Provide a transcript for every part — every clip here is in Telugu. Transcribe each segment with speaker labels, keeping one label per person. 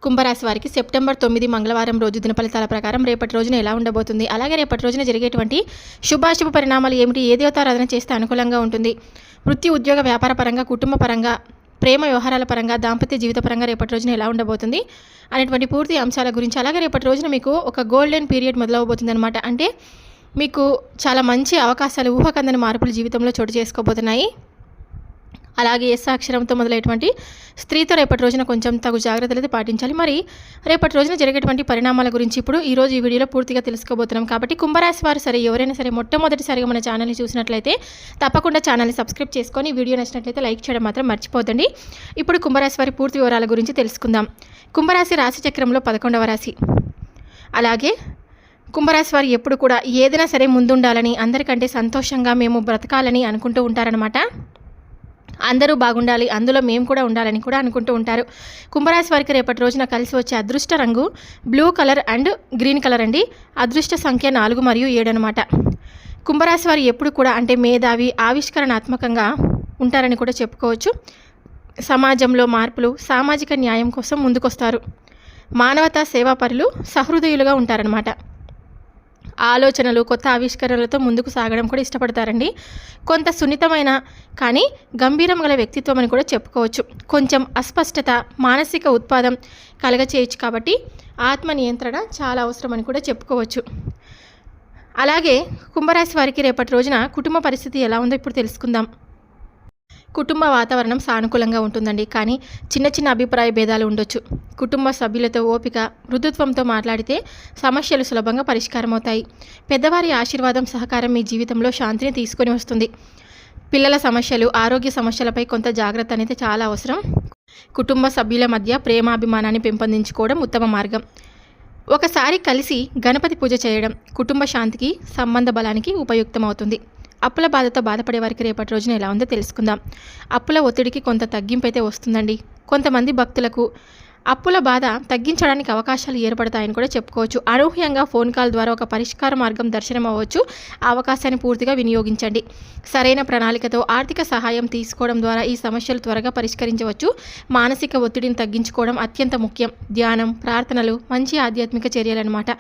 Speaker 1: కుంభరాశి వారికి సెప్టెంబర్ 9 మంగళవారం రోజు దినఫలితాల ప్రకారం రేపటి రోజున ఎలా ఉండబోతుంది, అలాగే రేపటి రోజున జరిగేటువంటి శుభాశుభ పరిణామాలు ఏమిటి, ఏ దేవతారాధన చేస్తే అనుకూలంగా ఉంటుంది, వృత్తి ఉద్యోగ వ్యాపార పరంగా, కుటుంబ పరంగా, ప్రేమ వ్యవహారాల పరంగా, దాంపత్య జీవిత పరంగా రేపటి రోజున ఎలా ఉండబోతుంది అనేటువంటి పూర్తి అంశాల గురించి, అలాగే రేపటి రోజున మీకు ఒక గోల్డెన్ పీరియడ్ మొదలవబోతుంది అనమాట. అంటే మీకు చాలా మంచి అవకాశాలు, ఊహకందని మార్పులు జీవితంలో చోటు చేసుకోబోతున్నాయి. అలాగే ఎస్ అక్షరంతో మొదలైనటువంటి స్త్రీతో రేపటి రోజున కొంచెం తగు జాగ్రత్తలు అయితే పాటించాలి. మరి రేపటి రోజున జరిగేటువంటి పరిణామాల గురించి ఇప్పుడు ఈరోజు ఈ వీడియోలో పూర్తిగా తెలుసుకోబోతున్నాం. కాబట్టి కుంభరాశి వారు సరే, ఎవరైనా సరే మొట్టమొదటిసారిగా మన ఛానల్ని చూసినట్లయితే తప్పకుండా ఛానల్ని సబ్స్క్రైబ్ చేసుకొని, వీడియో నచ్చినట్లయితే లైక్ చేయడం మాత్రం మర్చిపోదండి. ఇప్పుడు కుంభరాశి వారి పూర్తి వివరాల గురించి తెలుసుకుందాం. కుంభరాశి రాశి చక్రంలో 11వ రాశి. అలాగే కుంభరాశి వారు ఎప్పుడు కూడా ఏదైనా సరే ముందుండాలని, అందరికంటే సంతోషంగా మేము బ్రతకాలని అనుకుంటూ ఉంటారనమాట. అందరూ బాగుండాలి, అందులో మేము కూడా ఉండాలని కూడా అనుకుంటూ ఉంటారు. కుంభరాశి వారికి రేపటి రోజున కలిసి వచ్చే అదృష్ట రంగు blue colour and green colour అండి. అదృష్ట సంఖ్య 4 మరియు 7 అనమాట. కుంభరాశి వారు ఎప్పుడు కూడా అంటే మేధావి, ఆవిష్కరణాత్మకంగా ఉంటారని కూడా చెప్పుకోవచ్చు. సమాజంలో మార్పులు, సామాజిక న్యాయం కోసం ముందుకొస్తారు. మానవతా సేవాపరులు, సహృదయులుగా ఉంటారనమాట. ఆలోచనలు, కొత్త ఆవిష్కరణలతో ముందుకు సాగడం కూడా ఇష్టపడతారండి. కొంత సున్నితమైన కానీ గంభీరం గల వ్యక్తిత్వం అని కూడా చెప్పుకోవచ్చు. కొంచెం అస్పష్టత, మానసిక ఉత్పాదం కలగచేయచ్చు. కాబట్టి ఆత్మ నియంత్రణ చాలా అవసరం అని కూడా చెప్పుకోవచ్చు. అలాగే కుంభరాశి వారికి రేపటి రోజున కుటుంబ పరిస్థితి ఎలా ఉందో ఇప్పుడు తెలుసుకుందాం. కుటుంబ వాతావరణం సానుకూలంగా ఉంటుందండి, కానీ చిన్న చిన్న అభిప్రాయ భేదాలు ఉండొచ్చు. కుటుంబ సభ్యులతో ఓపిక, మృదుత్వంతో మాట్లాడితే సమస్యలు సులభంగా పరిష్కారం అవుతాయి. పెద్దవారి ఆశీర్వాదం, సహకారం మీ జీవితంలో శాంతిని తీసుకొని వస్తుంది. పిల్లల సమస్యలు, ఆరోగ్య సమస్యలపై కొంత జాగ్రత్త అనేది చాలా అవసరం. కుటుంబ సభ్యుల మధ్య ప్రేమాభిమానాన్ని పెంపొందించుకోవడం ఉత్తమ మార్గం. ఒకసారి కలిసి గణపతి పూజ చేయడం కుటుంబ శాంతికి, సంబంధ బలానికి ఉపయుక్తమవుతుంది. అప్పుల బాధతో బాధపడే వారికి రేపటి రోజున ఎలా ఉందో తెలుసుకుందాం. అప్పుల ఒత్తిడికి కొంత తగ్గింపు అయితే వస్తుందండి. కొంతమంది భక్తులకు అప్పుల బాధ తగ్గించడానికి అవకాశాలు ఏర్పడతాయని కూడా చెప్పుకోవచ్చు. అనూహ్యంగా ఫోన్ కాల్ ద్వారా ఒక పరిష్కార మార్గం దర్శనం అవ్వచ్చు. ఆ అవకాశాన్ని పూర్తిగా వినియోగించండి. సరైన ప్రణాళికతో ఆర్థిక సహాయం తీసుకోవడం ద్వారా ఈ సమస్యలు త్వరగా పరిష్కరించవచ్చు. మానసిక ఒత్తిడిని తగ్గించుకోవడం అత్యంత ముఖ్యం. ధ్యానం, ప్రార్థనలు మంచి ఆధ్యాత్మిక చర్యలన్నమాట.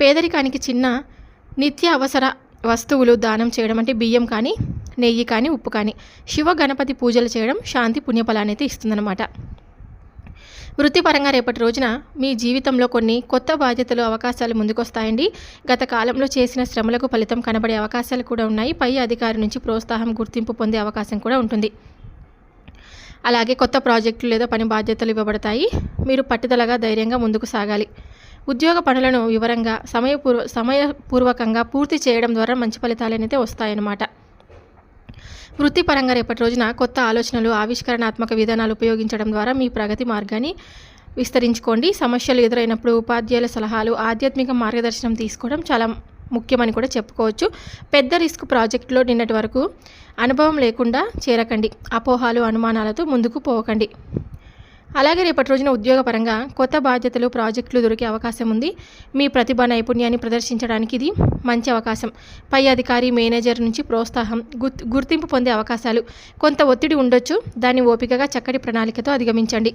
Speaker 1: పేదరికానికి చిన్న నిత్య అవసర వస్తువులు దానం చేయడం, అంటే బియ్యం కానీ, నెయ్యి కానీ, ఉప్పు కానీ, శివ గణపతి పూజలు చేయడం శాంతి పుణ్యఫలాన్ని అయితే ఇస్తుందన్నమాట. వృత్తిపరంగా రేపటి రోజున మీ జీవితంలో కొన్ని కొత్త బాధ్యతలు, అవకాశాలు ముందుకొస్తాయండి. గత కాలంలో చేసిన శ్రమలకు ఫలితం కనబడే అవకాశాలు కూడా ఉన్నాయి. పై అధికారి నుంచి ప్రోత్సాహం, గుర్తింపు పొందే అవకాశం కూడా ఉంటుంది. అలాగే కొత్త ప్రాజెక్టులు లేదా పని బాధ్యతలు ఇవ్వబడతాయి. మీరు పట్టుదలగా, ధైర్యంగా ముందుకు సాగాలి. ఉద్యోగ పనులను వివరంగా, సమయపూర్వకంగా పూర్తి చేయడం ద్వారా మంచి ఫలితాలు అయితే వస్తాయన్నమాట. వృత్తిపరంగా రేపటి రోజున కొత్త ఆలోచనలు, ఆవిష్కరణాత్మక విధానాలు ఉపయోగించడం ద్వారా మీ ప్రగతి మార్గాన్ని విస్తరించుకోండి. సమస్యలు ఎదురైనప్పుడు ఉపాధ్యాయుల సలహాలు, ఆధ్యాత్మిక మార్గదర్శనం తీసుకోవడం చాలా ముఖ్యమని కూడా చెప్పుకోవచ్చు. పెద్ద రిస్క్ ప్రాజెక్టులో నిన్నటి వరకు అనుభవం లేకుండా చేరకండి. అపోహాలు, అనుమానాలతో ముందుకు పోకండి. అలాగే రేపటి రోజున ఉద్యోగపరంగా కొత్త బాధ్యతలు, ప్రాజెక్టులు దొరికే అవకాశం ఉంది. మీ ప్రతిభ, నైపుణ్యాన్ని ప్రదర్శించడానికి ఇది మంచి అవకాశం. పై అధికారి, మేనేజర్ నుంచి ప్రోత్సాహం, గుర్తింపు పొందే అవకాశాలు. కొంత ఒత్తిడి ఉండొచ్చు, దాన్ని ఓపికగా చక్కటి ప్రణాళికతో అధిగమించండి.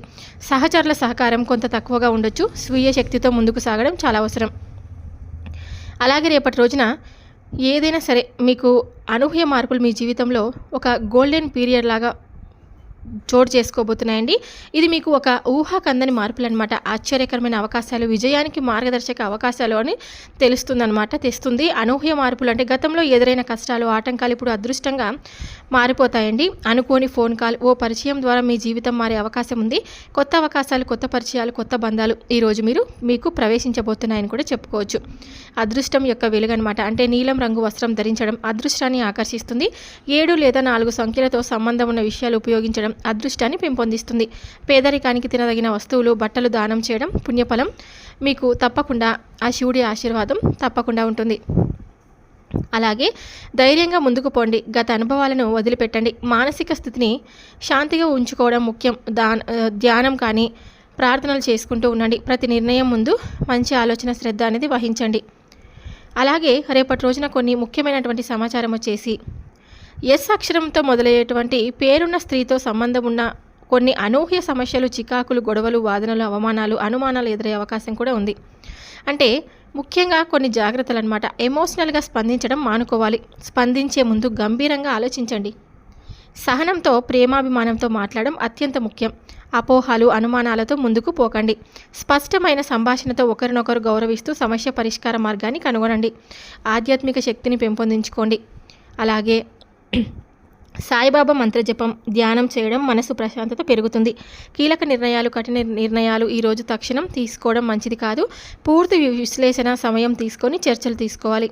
Speaker 1: సహచరుల సహకారం కొంత తక్కువగా ఉండొచ్చు. స్వీయ శక్తితో ముందుకు సాగడం చాలా అవసరం. అలాగే రేపటి రోజున ఏదైనా సరే మీకు అనూహ్య మార్పులు మీ జీవితంలో ఒక గోల్డెన్ పీరియడ్ లాగా చోటు చేసుకోబోతున్నాయండి. ఇది మీకు ఒక ఊహాకందని మార్పులు అనమాట. ఆశ్చర్యకరమైన అవకాశాలు, విజయానికి మార్గదర్శక అవకాశాలు అని తెస్తుంది. అనూహ్య మార్పులు అంటే గతంలో ఎదురైన కష్టాలు, ఆటంకాలు ఇప్పుడు అదృష్టంగా మారిపోతాయండి. అనుకోని ఫోన్ కాల్, ఓ పరిచయం ద్వారా మీ జీవితం మారే అవకాశం ఉంది. కొత్త అవకాశాలు, కొత్త పరిచయాలు, కొత్త బంధాలు ఈరోజు మీకు ప్రవేశించబోతున్నాయని కూడా చెప్పుకోవచ్చు. అదృష్టం యొక్క వెలుగు అనమాట. అంటే నీలం రంగు వస్త్రం ధరించడం అదృష్టాన్ని ఆకర్షిస్తుంది. 7 లేదా 4 సంఖ్యలతో సంబంధం ఉన్న విషయాలు ఉపయోగించడం అదృష్టాన్ని పెంపొందిస్తుంది. పేదరికానికి తినదగిన వస్తువులు, బట్టలు దానం చేయడం పుణ్యఫలం మీకు తప్పకుండా, ఆ శివుడి ఆశీర్వాదం తప్పకుండా ఉంటుంది. అలాగే ధైర్యంగా ముందుకు పోండి. గత అనుభవాలను వదిలిపెట్టండి. మానసిక స్థితిని శాంతిగా ఉంచుకోవడం ముఖ్యం. ధ్యానం కానీ, ప్రార్థనలు చేసుకుంటూ ఉండండి. ప్రతి నిర్ణయం ముందు మంచి ఆలోచన, శ్రద్ధ అనేది వహించండి. అలాగే రేపటి రోజున కొన్ని ముఖ్యమైనటువంటి సమాచారం వచ్చేసి ఎస్ అక్షరంతో మొదలయ్యేటువంటి పేరున్న స్త్రీతో సంబంధం ఉన్న కొన్ని అనూహ్య సమస్యలు, చికాకులు, గొడవలు, వాదనలు, అవమానాలు, అనుమానాలు ఎదురయ్యే అవకాశం కూడా ఉంది. అంటే ముఖ్యంగా కొన్ని జాగ్రత్తలు అనమాట. ఎమోషనల్గా స్పందించడం మానుకోవాలి. స్పందించే ముందు గంభీరంగా ఆలోచించండి. సహనంతో, ప్రేమాభిమానంతో మాట్లాడడం అత్యంత ముఖ్యం. అపోహలు, అనుమానాలతో ముందుకు పోకండి. స్పష్టమైన సంభాషణతో ఒకరినొకరు గౌరవిస్తూ సమస్య పరిష్కార మార్గాన్ని కనుగొనండి. ఆధ్యాత్మిక శక్తిని పెంపొందించుకోండి. అలాగే సాయిబాబా మంత్రజపం, ధ్యానం చేయడం మనసు ప్రశాంతత పెరుగుతుంది. కీలక నిర్ణయాలు, కఠిన నిర్ణయాలు ఈరోజు తక్షణం తీసుకోవడం మంచిది కాదు. పూర్తి విశ్లేషణ, సమయం తీసుకొని చర్చలు తీసుకోవాలి.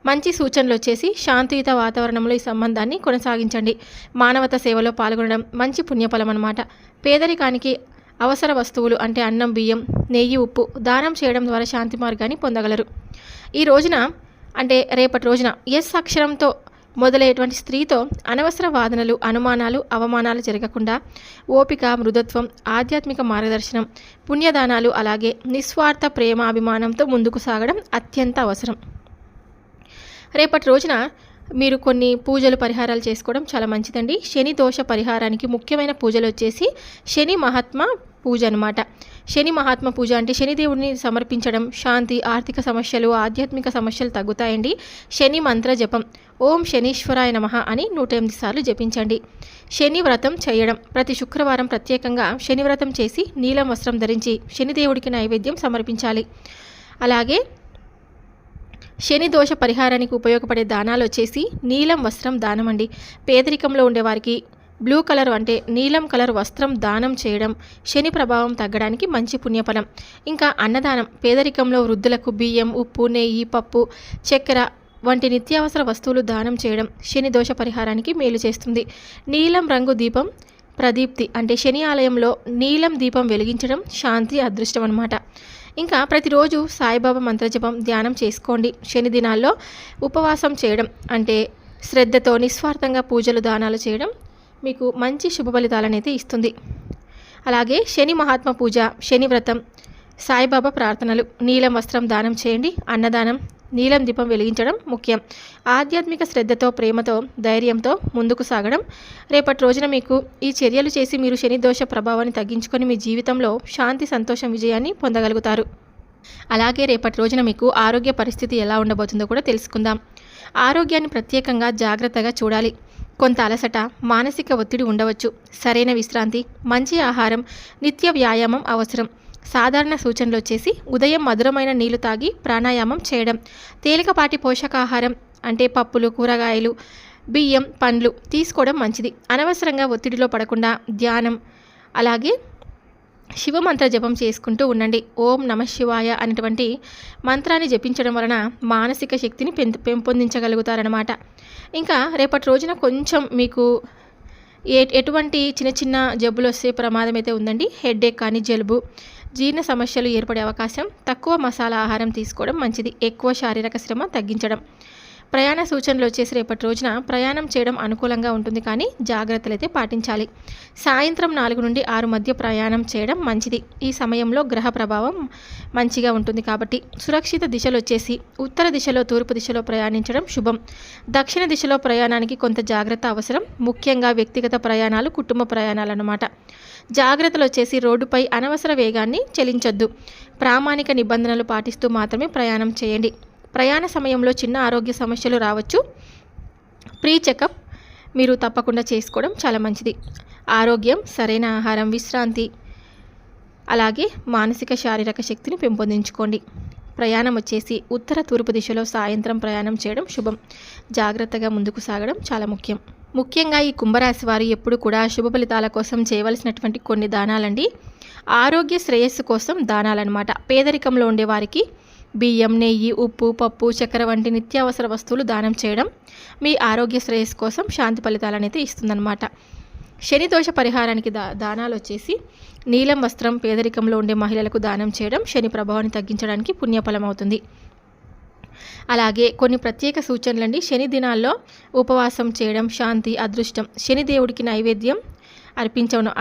Speaker 1: మంచి సూచనలు వచ్చేసి శాంతియుత వాతావరణంలో ఈ సంబంధాన్ని కొనసాగించండి. మానవతా సేవలో పాల్గొనడం మంచి పుణ్యఫలం అన్నమాట. పేదరికానికి అవసర వస్తువులు అంటే అన్నం, బియ్యం, నెయ్యి, ఉప్పు దానం చేయడం ద్వారా శాంతి మార్గాన్ని పొందగలరు. ఈ రోజున అంటే రేపటి రోజున ఎస్ అక్షరంతో మొదలయ్యేటువంటి స్త్రీతో అనవసర వాదనలు, అనుమానాలు, అవమానాలు జరగకుండా ఓపిక, మృదుత్వం, ఆధ్యాత్మిక మార్గదర్శనం, పుణ్యదానాలు అలాగే నిస్వార్థ ప్రేమ, అభిమానంతో ముందుకు సాగడం అత్యంత అవసరం. రేపటి రోజున మీరు కొన్ని పూజలు, పరిహారాలు చేసుకోవడం చాలా మంచిదండి. శని దోష పరిహారానికి ముఖ్యమైన పూజలు వచ్చేసి శని మహాత్మ పూజ అనమాట. శని మహాత్మ పూజ అంటే శనిదేవుడిని సమర్పించడం, శాంతి, ఆర్థిక సమస్యలు, ఆధ్యాత్మిక సమస్యలు తగ్గుతాయండి. శని మంత్ర జపం ఓం శనీశ్వరాయ నమః అని 108 సార్లు జపించండి. శని వ్రతం చేయడం ప్రతి శుక్రవారం ప్రత్యేకంగా శని వ్రతం చేసి నీలం వస్త్రం ధరించి శనిదేవుడికి నైవేద్యం సమర్పించాలి. అలాగే శని దోష పరిహారానికి ఉపయోగపడే దానాలు వచ్చేసి నీలం వస్త్రం దానం అండి. పేదరికంలో ఉండేవారికి బ్లూ కలర్ అంటే నీలం కలర్ వస్త్రం దానం చేయడం శని ప్రభావం తగ్గడానికి మంచి పుణ్యఫలం. ఇంకా అన్నదానం, పేదరికంలో వృద్ధులకు బియ్యం, ఉప్పు, నెయ్యి, పప్పు, చక్కెర వంటి నిత్యావసర వస్తువులు దానం చేయడం శని దోష పరిహారానికి మేలు చేస్తుంది. నీలం రంగు దీపం ప్రదీప్తి అంటే శని ఆలయంలో నీలం దీపం వెలిగించడం శాంతి, అదృష్టం అన్నమాట. ఇంకా ప్రతిరోజు సాయిబాబా మంత్రజపం, ధ్యానం చేసుకోండి. శని దినాల్లో ఉపవాసం చేయడం అంటే శ్రద్ధతో నిస్వార్థంగా పూజలు, దానాలు చేయడం మీకు మంచి శుభ ఫలితాలనైతే ఇస్తుంది. అలాగే శని మహాత్మ పూజ, శని వ్రతం, సాయిబాబా ప్రార్థనలు, నీలం వస్త్రం దానం చేయండి. అన్నదానం, నీలం దీపం వెలిగించడం ముఖ్యం. ఆధ్యాత్మిక శ్రద్ధతో, ప్రేమతో, ధైర్యంతో ముందుకు సాగడం. రేపటి రోజున మీకు ఈ చర్యలు చేసి మీరు శని దోష ప్రభావాన్ని తగ్గించుకొని మీ జీవితంలో శాంతి, సంతోషం, విజయాన్ని పొందగలుగుతారు. అలాగే రేపటి రోజున మీకు ఆరోగ్య పరిస్థితి ఎలా ఉండబోతుందో కూడా తెలుసుకుందాం. ఆరోగ్యాన్ని ప్రత్యేకంగా జాగ్రత్తగా చూడాలి. కొంత అలసట, మానసిక ఒత్తిడి ఉండవచ్చు. సరైన విశ్రాంతి, మంచి ఆహారం, నిత్య వ్యాయామం అవసరం. సాధారణ సూచనలు వచ్చేసి ఉదయం మధురమైన నీళ్లు తాగి ప్రాణాయామం చేయడం, తేలికపాటి పోషకాహారం అంటే పప్పులు, కూరగాయలు, బియ్యం, పండ్లు తీసుకోవడం మంచిది. అనవసరంగా ఒత్తిడిలో పడకుండా ధ్యానం అలాగే శివమంత్ర జపం చేసుకుంటూ ఉండండి. ఓం నమః శివాయ అనేటువంటి మంత్రాన్ని జపించడం వలన మానసిక శక్తిని పెంపొందించగలుగుతారనమాట. ఇంకా రేపటి రోజున కొంచెం మీకు ఎటువంటి చిన్న చిన్న జబ్బులు వస్తే ప్రమాదం అయితే ఉందండి. హెడేక్ కానీ, జలుబు, జీర్ణ సమస్యలు ఏర్పడే అవకాశం. తక్కువ మసాలా ఆహారం తీసుకోవడం మంచిది. ఎక్కువ శారీరక శ్రమ తగ్గించడం. ప్రయాణ సూచనలు వచ్చేసి రేపటి రోజున ప్రయాణం చేయడం అనుకూలంగా ఉంటుంది, కానీ జాగ్రత్తలు అయితే పాటించాలి. సాయంత్రం 4 నుండి 6 మధ్య ప్రయాణం చేయడం మంచిది. ఈ సమయంలో గ్రహ ప్రభావం మంచిగా ఉంటుంది కాబట్టి సురక్షిత దిశలు వచ్చేసి ఉత్తర దిశలో, తూర్పు దిశలో ప్రయాణించడం శుభం. దక్షిణ దిశలో ప్రయాణానికి కొంత జాగ్రత్త అవసరం. ముఖ్యంగా వ్యక్తిగత ప్రయాణాలు, కుటుంబ ప్రయాణాలు అన్నమాట. జాగ్రత్తలు వచ్చేసి రోడ్డుపై అనవసర వేగాన్ని చెలించొద్దు. ప్రామాణిక నిబంధనలు పాటిస్తూ మాత్రమే ప్రయాణం చేయండి. ప్రయాణ సమయంలో చిన్న ఆరోగ్య సమస్యలు రావచ్చు. ప్రీ చెకప్ మీరు తప్పకుండా చేసుకోవడం చాలా మంచిది. ఆరోగ్యం, సరైన ఆహారం, విశ్రాంతి అలాగే మానసిక, శారీరక శక్తిని పెంపొందించుకోండి. ప్రయాణం వచ్చేసి ఉత్తర, తూర్పు దిశలో సాయంత్రం ప్రయాణం చేయడం శుభం. జాగ్రత్తగా ముందుకు సాగడం చాలా ముఖ్యం. ముఖ్యంగా ఈ కుంభరాశి వారు ఎప్పుడు కూడా శుభ ఫలితాల కోసం చేయవలసినటువంటి కొన్ని దానాలండి. ఆరోగ్య శ్రేయస్సు కోసం దానాలన్నమాట. పేదరికంలో ఉండేవారికి బియ్యం, నెయ్యి, ఉప్పు, పప్పు, చక్కెర వంటి నిత్యావసర వస్తువులు దానం చేయడం మీ ఆరోగ్య శ్రేయస్సు కోసం శాంతి ఫలితాలను అయితే ఇస్తుందన్నమాట. శని దోష పరిహారానికి దానాలు వచ్చేసి నీలం వస్త్రం, పేదరికంలో ఉండే మహిళలకు దానం చేయడం శని ప్రభావాన్ని తగ్గించడానికి పుణ్యఫలం అవుతుంది. అలాగే కొన్ని ప్రత్యేక సూచనలండి. శని దినాల్లో ఉపవాసం చేయడం శాంతి, అదృష్టం. శనిదేవుడికి నైవేద్యం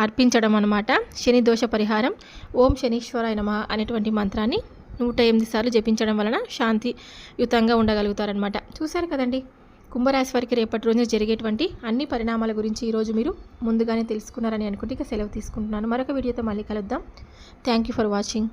Speaker 1: అర్పించడం అన్నమాట. శని దోష పరిహారం ఓం శనీశ్వరాయ నమః అనేటువంటి మంత్రాన్ని 108 సార్లు జపించడం వలన శాంతియుతంగా ఉండగలుగుతారనమాట. చూశారు కదండి, కుంభరాశి వారికి రేపటి రోజున జరిగేటువంటి అన్ని పరిణామాల గురించి ఈరోజు మీరు ముందుగానే తెలుసుకున్నారని అనుకుంటే ఇక సెలవు తీసుకుంటున్నాను. మరొక వీడియోతో మళ్ళీ కలుద్దాం. Thank you for watching.